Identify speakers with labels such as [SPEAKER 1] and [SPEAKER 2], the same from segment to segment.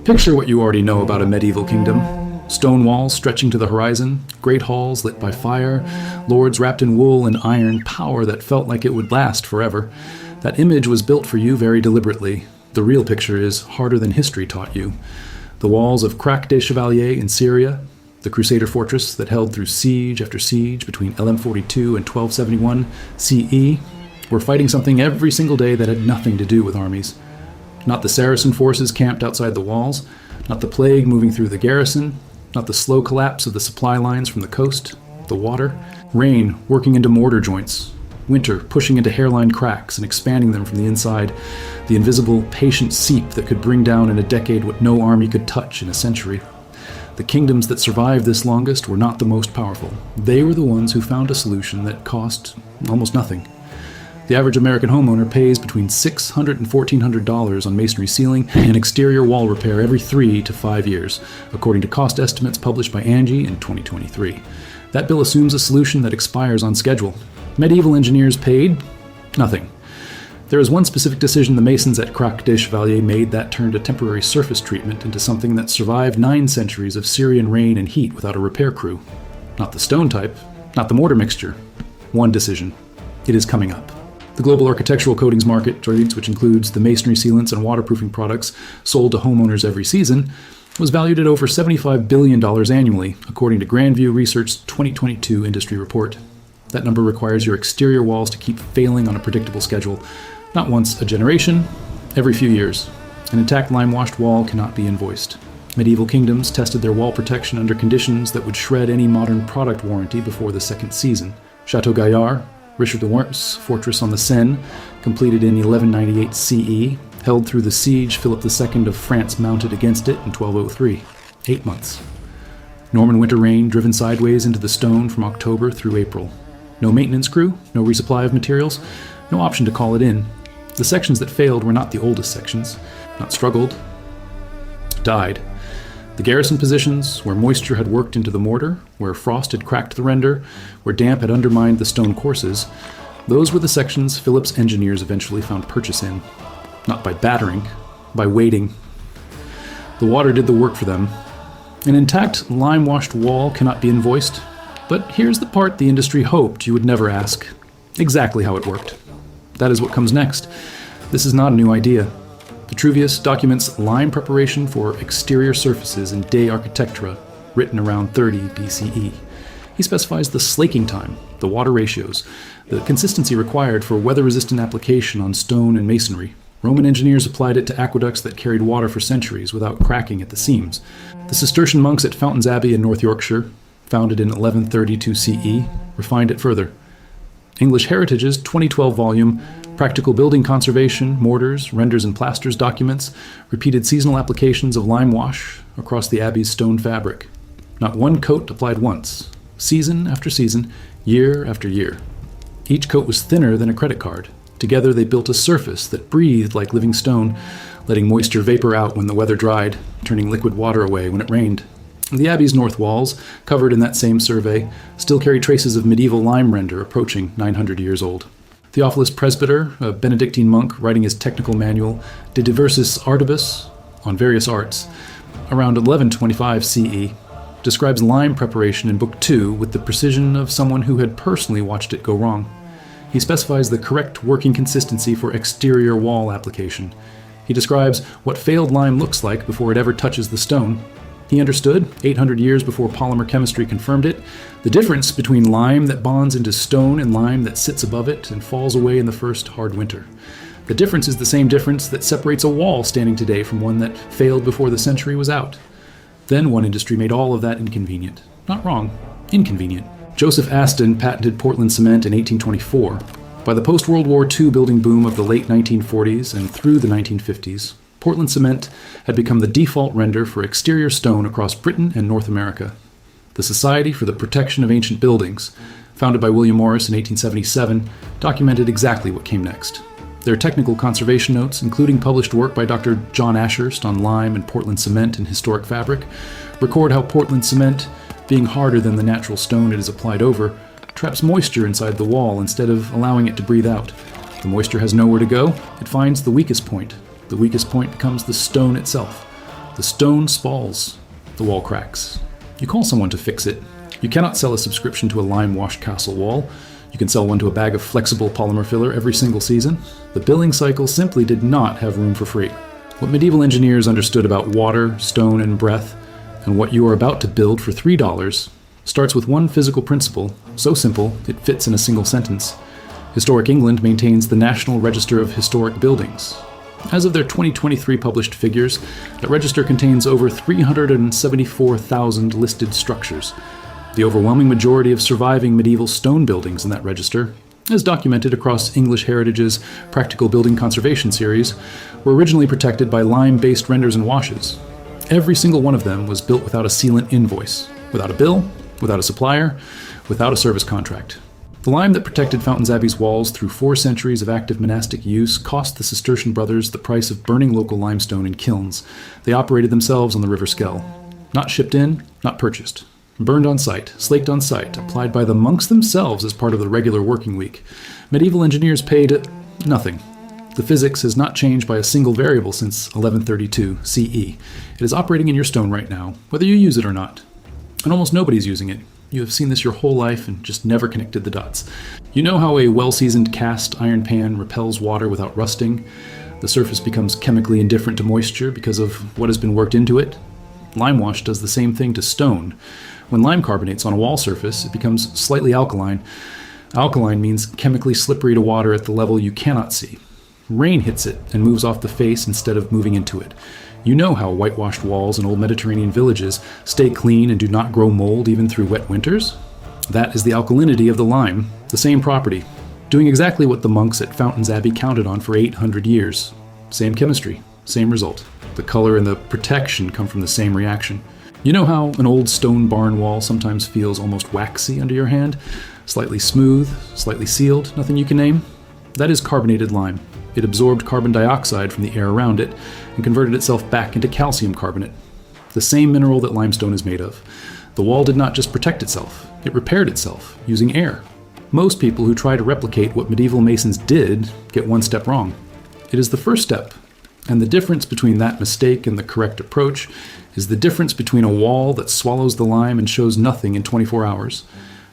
[SPEAKER 1] Picture what you already know about a medieval kingdom. Stone walls stretching to the horizon, great halls lit by fire, lords wrapped in wool and iron, power that felt like it would last forever. That image was built for you very deliberately. The real picture is harder than history taught you. The walls of Crac des Chevaliers in Syria, the Crusader fortress that held through siege after siege between LM42 and 1271 CE, were fighting something every single day that had nothing to do with armies. Not the Saracen forces camped outside the walls, not the plague moving through the garrison, not the slow collapse of the supply lines from the coast, the water, rain working into mortar joints, winter pushing into hairline cracks and expanding them from the inside, the invisible, patient seep that could bring down in a decade what no army could touch in a century. The kingdoms that survived this longest were not the most powerful. They were the ones who found a solution that cost almost nothing. The average American homeowner pays between $600 and $1,400 on masonry ceiling and exterior wall repair every 3 to 5 years, according to cost estimates published by Angie in 2023. That bill assumes a solution that expires on schedule. Medieval engineers paid nothing. There is one specific decision the masons at Crac des Chevaliers made that turned a temporary surface treatment into something that survived 9 centuries of Syrian rain and heat without a repair crew. Not the stone type, not the mortar mixture. One decision. It is coming up. The global architectural coatings market, which includes the masonry sealants and waterproofing products sold to homeowners every season, was valued at over $75 billion annually, according to Grandview Research's 2022 industry report. That number requires your exterior walls to keep failing on a predictable schedule, not once a generation, every few years. An intact lime-washed wall cannot be invoiced. Medieval kingdoms tested their wall protection under conditions that would shred any modern product warranty before the second season. Chateau Gaillard, Richard II's fortress on the Seine, completed in 1198 CE, held through the siege Philip II of France mounted against it in 1203. 8 months. Norman winter rain driven sideways into the stone from October through April. No maintenance crew, no resupply of materials, no option to call it in. The sections that failed were not the oldest sections, not struggled, died. The garrison positions, where moisture had worked into the mortar, where frost had cracked the render, where damp had undermined the stone courses, those were the sections Philip's engineers eventually found purchase in. Not by battering, by waiting. The water did the work for them. An intact, lime-washed wall cannot be invoiced, but here's the part the industry hoped you would never ask. Exactly how it worked. That is what comes next. This is not a new idea. Vitruvius documents lime preparation for exterior surfaces in De Architectura, written around 30 BCE. He specifies the slaking time, the water ratios, the consistency required for weather-resistant application on stone and masonry. Roman engineers applied it to aqueducts that carried water for centuries without cracking at the seams. The Cistercian monks at Fountains Abbey in North Yorkshire, founded in 1132 CE, refined it further. English Heritage's 2012 volume, Practical Building Conservation, Mortars, Renders and Plasters documents, repeated seasonal applications of lime wash across the abbey's stone fabric. Not one coat applied once, season after season, year after year. Each coat was thinner than a credit card. Together they built a surface that breathed like living stone, letting moisture vapor out when the weather dried, turning liquid water away when it rained. The abbey's north walls, covered in that same survey, still carry traces of medieval lime render approaching 900 years old. Theophilus Presbyter, a Benedictine monk writing his technical manual De Diversis Artibus, on various arts, around 1125 CE, describes lime preparation in Book 2 with the precision of someone who had personally watched it go wrong. He specifies the correct working consistency for exterior wall application. He describes what failed lime looks like before it ever touches the stone. He understood, 800 years before polymer chemistry confirmed it, the difference between lime that bonds into stone and lime that sits above it and falls away in the first hard winter. The difference is the same difference that separates a wall standing today from one that failed before the century was out. Then one industry made all of that inconvenient. Not wrong, inconvenient. Joseph Aston patented Portland cement in 1824. By the post-World War II building boom of the late 1940s and through the 1950s, Portland cement had become the default render for exterior stone across Britain and North America. The Society for the Protection of Ancient Buildings, founded by William Morris in 1877, documented exactly what came next. Their technical conservation notes, including published work by Dr. John Ashurst on lime and Portland cement and historic fabric, record how Portland cement, being harder than the natural stone it is applied over, traps moisture inside the wall instead of allowing it to breathe out. The moisture has nowhere to go. It finds the weakest point. The weakest point becomes the stone itself. The stone spalls. The wall cracks. You call someone to fix it. You cannot sell a subscription to a lime-washed castle wall. You can sell one to a bag of flexible polymer filler every single season. The billing cycle simply did not have room for free. What medieval engineers understood about water, stone, and breath, and what you are about to build for $3, starts with one physical principle, so simple it fits in a single sentence. Historic England maintains the National Register of Historic Buildings. As of their 2023 published figures, the register contains over 374,000 listed structures. The overwhelming majority of surviving medieval stone buildings in that register, as documented across English Heritage's Practical Building Conservation series, were originally protected by lime-based renders and washes. Every single one of them was built without a sealant invoice, without a bill, without a supplier, without a service contract. The lime that protected Fountains Abbey's walls through 4 centuries of active monastic use cost the Cistercian brothers the price of burning local limestone in kilns. They operated themselves on the River Skell. Not shipped in, not purchased. Burned on site, slaked on site, applied by the monks themselves as part of the regular working week. Medieval engineers paid nothing. The physics has not changed by a single variable since 1132 CE. It is operating in your stone right now, whether you use it or not. And almost nobody's using it. You have seen this your whole life and just never connected the dots. You know how a well-seasoned cast iron pan repels water without rusting? The surface becomes chemically indifferent to moisture because of what has been worked into it. Lime wash does the same thing to stone. When lime carbonates on a wall surface, it becomes slightly alkaline. Alkaline means chemically slippery to water at the level you cannot see. Rain hits it and moves off the face instead of moving into it. You know how whitewashed walls in old Mediterranean villages stay clean and do not grow mold even through wet winters? That is the alkalinity of the lime, the same property, doing exactly what the monks at Fountains Abbey counted on for 800 years. Same chemistry, same result. The color and the protection come from the same reaction. You know how an old stone barn wall sometimes feels almost waxy under your hand? Slightly smooth, slightly sealed, nothing you can name? That is carbonated lime. It absorbed carbon dioxide from the air around it and converted itself back into calcium carbonate, the same mineral that limestone is made of. The wall did not just protect itself, it repaired itself using air. Most people who try to replicate what medieval masons did get one step wrong. It is the first step, and the difference between that mistake and the correct approach is the difference between a wall that swallows the lime and shows nothing in 24 hours,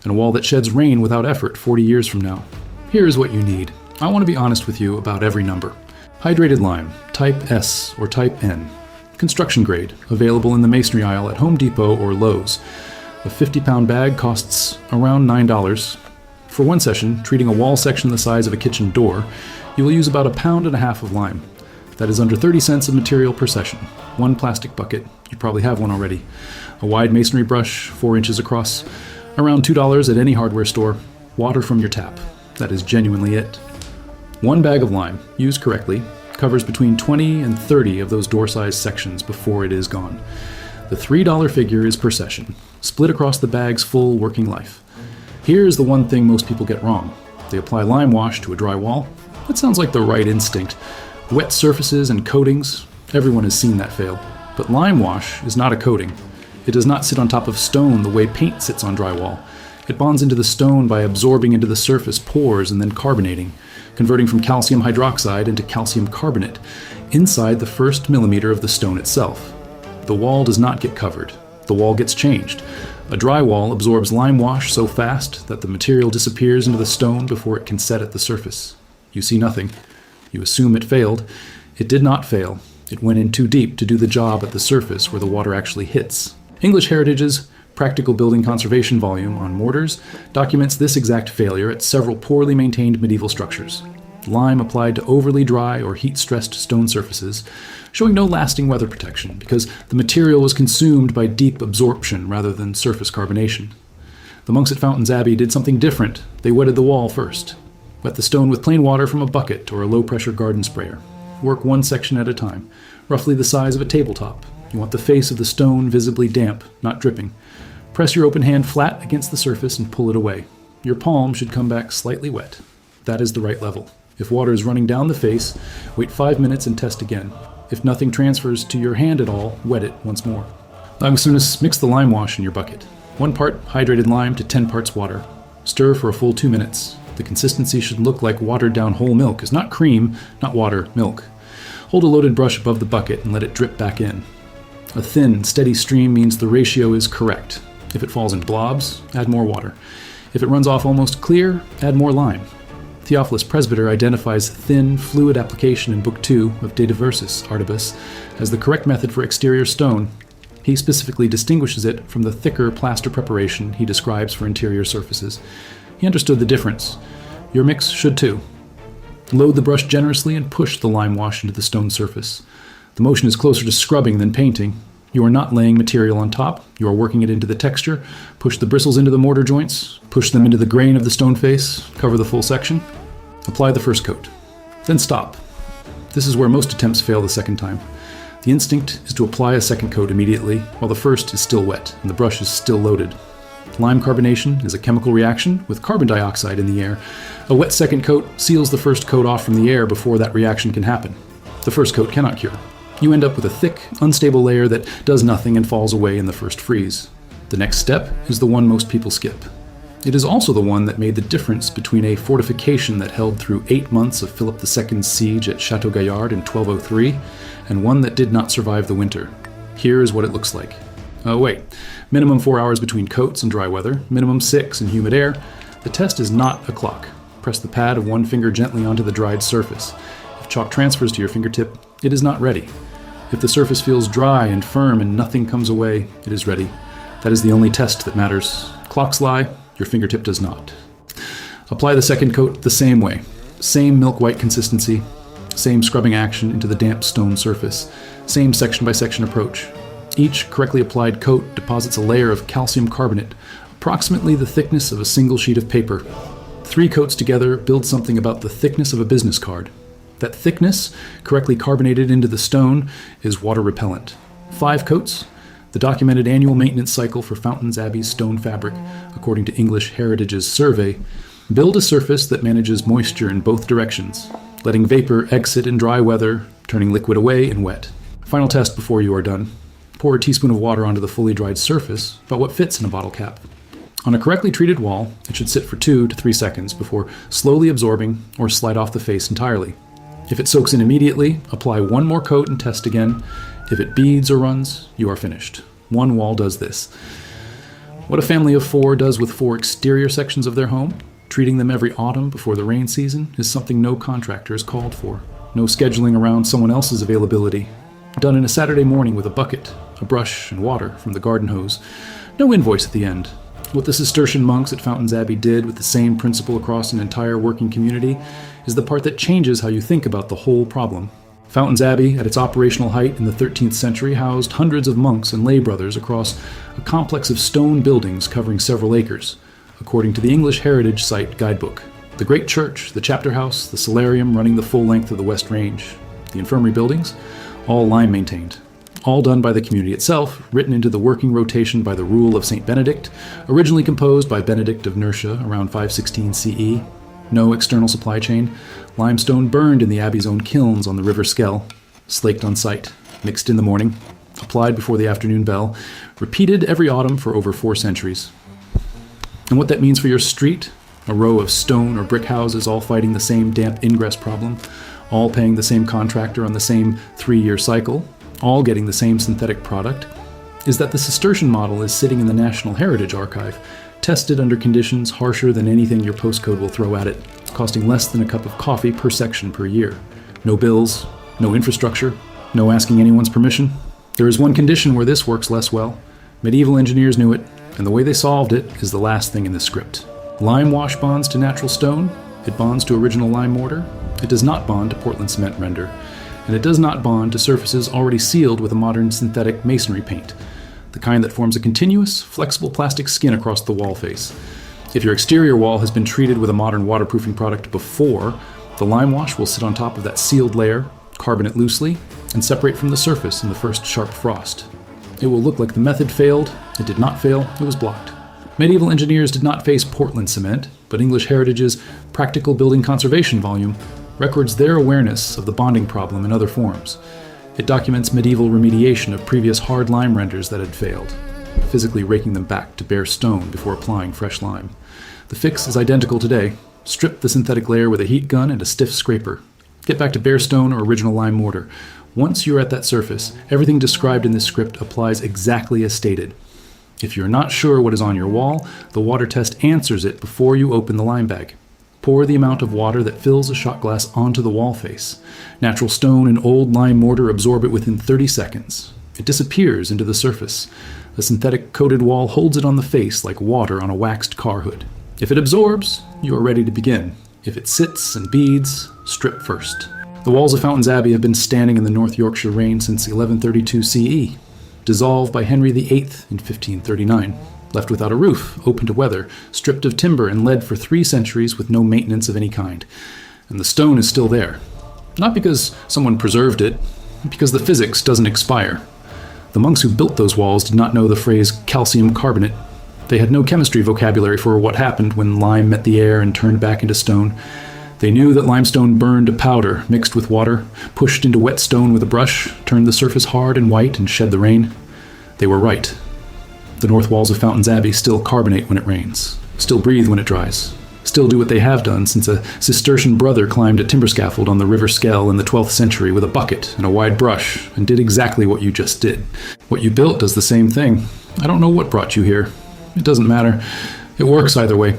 [SPEAKER 1] and a wall that sheds rain without effort 40 years from now. Here is what you need. I want to be honest with you about every number. Hydrated lime, type S or type N. Construction grade, available in the masonry aisle at Home Depot or Lowe's. A 50-pound bag costs around $9. For one session, treating a wall section the size of a kitchen door, you will use about 1.5 pounds of lime. That is under 30 cents of material per session. 1 plastic bucket, you probably have one already. A wide masonry brush, 4 inches across, around $2 at any hardware store. Water from your tap. That is genuinely it. 1 bag of lime, used correctly, covers between 20 and 30 of those door-sized sections before it is gone. The $3 figure is per session, split across the bag's full working life. Here is the one thing most people get wrong. They apply lime wash to a dry wall. That sounds like the right instinct. Wet surfaces and coatings, everyone has seen that fail. But lime wash is not a coating. It does not sit on top of stone the way paint sits on drywall. It bonds into the stone by absorbing into the surface pores and then carbonating, converting from calcium hydroxide into calcium carbonate inside the first millimeter of the stone itself. The wall does not get covered. The wall gets changed. A dry wall absorbs lime wash so fast that the material disappears into the stone before it can set at the surface. You see nothing. You assume it failed. It did not fail. It went in too deep to do the job at the surface where the water actually hits. English Heritage's Practical Building Conservation volume on mortars documents this exact failure at several poorly maintained medieval structures. Lime applied to overly dry or heat-stressed stone surfaces, showing no lasting weather protection because the material was consumed by deep absorption rather than surface carbonation. The monks at Fountains Abbey did something different. They wetted the wall first. Wet the stone with plain water from a bucket or a low-pressure garden sprayer. Work 1 section at a time, roughly the size of a tabletop. You want the face of the stone visibly damp, not dripping. Press your open hand flat against the surface and pull it away. Your palm should come back slightly wet. That is the right level. If water is running down the face, wait 5 minutes and test again. If nothing transfers to your hand at all, wet it once more. Now as soon as mix the lime wash in your bucket. 1 part hydrated lime to 10 parts water. Stir for a full 2 minutes. The consistency should look like watered down whole milk. It's not cream, not water, milk. Hold a loaded brush above the bucket and let it drip back in. A thin, steady stream means the ratio is correct. If it falls in blobs, add more water. If it runs off almost clear, add more lime. Theophilus Presbyter identifies thin, fluid application in Book 2 of De Diversis Artibus as the correct method for exterior stone. He specifically distinguishes it from the thicker plaster preparation he describes for interior surfaces. He understood the difference. Your mix should too. Load the brush generously and push the lime wash into the stone surface. The motion is closer to scrubbing than painting. You are not laying material on top. You are working it into the texture. Push the bristles into the mortar joints. Push them into the grain of the stone face. Cover the full section. Apply the first coat. Then stop. This is where most attempts fail the second time. The instinct is to apply a second coat immediately while the first is still wet and the brush is still loaded. Lime carbonation is a chemical reaction with carbon dioxide in the air. A wet second coat seals the first coat off from the air before that reaction can happen. The first coat cannot cure. You end up with a thick, unstable layer that does nothing and falls away in the first freeze. The next step is the one most people skip. It is also the one that made the difference between a fortification that held through 8 months of Philip II's siege at Chateau Gaillard in 1203, and one that did not survive the winter. Here is what it looks like. Oh wait, minimum 4 hours between coats in dry weather, minimum 6 in humid air. The test is not a clock. Press the pad of one finger gently onto the dried surface. If chalk transfers to your fingertip, it is not ready. If the surface feels dry and firm and nothing comes away, it is ready. That is the only test that matters. Clocks lie, your fingertip does not. Apply the second coat the same way. Same milk white consistency, same scrubbing action into the damp stone surface, same section by section approach. Each correctly applied coat deposits a layer of calcium carbonate, approximately the thickness of a single sheet of paper. 3 coats together build something about the thickness of a business card. That thickness, correctly carbonated into the stone, is water repellent. 5 coats, the documented annual maintenance cycle for Fountains Abbey's stone fabric, according to English Heritage's survey, build a surface that manages moisture in both directions, letting vapor exit in dry weather, turning liquid away in wet. Final test before you are done. Pour a teaspoon of water onto the fully dried surface, about what fits in a bottle cap. On a correctly treated wall, it should sit for 2 to 3 seconds before slowly absorbing or slide off the face entirely. If it soaks in immediately, apply 1 more coat and test again. If it beads or runs, you are finished. 1 wall does this. What a family of 4 does with 4 exterior sections of their home, treating them every autumn before the rain season, is something no contractor is called for. No scheduling around someone else's availability. Done in a Saturday morning with a bucket, a brush, and water from the garden hose. No invoice at the end. What the Cistercian monks at Fountains Abbey did with the same principle across an entire working community is the part that changes how you think about the whole problem. Fountains Abbey, at its operational height in the 13th century, housed hundreds of monks and lay brothers across a complex of stone buildings covering several acres, according to the English Heritage Site Guidebook. The great church, the chapter house, the solarium running the full length of the West Range, the infirmary buildings, all lime maintained. All done by the community itself, written into the working rotation by the Rule of St. Benedict, originally composed by Benedict of Nursia around 516 CE. No external supply chain. Limestone burned in the abbey's own kilns on the River Skell, slaked on site, mixed in the morning, applied before the afternoon bell, repeated every autumn for over 4 centuries. And what that means for your street, a row of stone or brick houses all fighting the same damp ingress problem, all paying the same contractor on the same 3-year cycle, all getting the same synthetic product, is that the Cistercian model is sitting in the National Heritage Archive, tested under conditions harsher than anything your postcode will throw at it, costing less than a cup of coffee per section per year. No bills, no infrastructure, no asking anyone's permission. There is one condition where this works less well. Medieval engineers knew it, and the way they solved it is the last thing in the script. Lime wash bonds to natural stone, it bonds to original lime mortar, it does not bond to Portland cement render, and it does not bond to surfaces already sealed with a modern synthetic masonry paint, the kind that forms a continuous, flexible plastic skin across the wall face. If your exterior wall has been treated with a modern waterproofing product before, the lime wash will sit on top of that sealed layer, carbonate loosely, and separate from the surface in the first sharp frost. It will look like the method failed. It did not fail, it was blocked. Medieval engineers did not face Portland cement, but English Heritage's Practical Building Conservation volume records their awareness of the bonding problem in other forms. It documents medieval remediation of previous hard lime renders that had failed, physically raking them back to bare stone before applying fresh lime. The fix is identical today. Strip the synthetic layer with a heat gun and a stiff scraper. Get back to bare stone or original lime mortar. Once you're at that surface, everything described in this script applies exactly as stated. If you're not sure what is on your wall, the water test answers it before you open the lime bag. Pour the amount of water that fills a shot glass onto the wall face. Natural stone and old lime mortar absorb it within 30 seconds. It disappears into the surface. A synthetic coated wall holds it on the face like water on a waxed car hood. If it absorbs, you are ready to begin. If it sits and beads, strip first. The walls of Fountains Abbey have been standing in the North Yorkshire Reign since 1132 CE, dissolved by Henry VIII in 1539, left without a roof, open to weather, stripped of timber and lead for 3 centuries with no maintenance of any kind. And the stone is still there. Not because someone preserved it, because the physics doesn't expire. The monks who built those walls did not know the phrase calcium carbonate. They had no chemistry vocabulary for what happened when lime met the air and turned back into stone. They knew that limestone burned to powder, mixed with water, pushed into wet stone with a brush, turned the surface hard and white, and shed the rain. They were right. The north walls of Fountains Abbey still carbonate when it rains, still breathe when it dries, still do what they have done since a Cistercian brother climbed a timber scaffold on the River Skell in the 12th century with a bucket and a wide brush, and did exactly what you just did. What you built does the same thing. I don't know what brought you here. It doesn't matter. It works either way.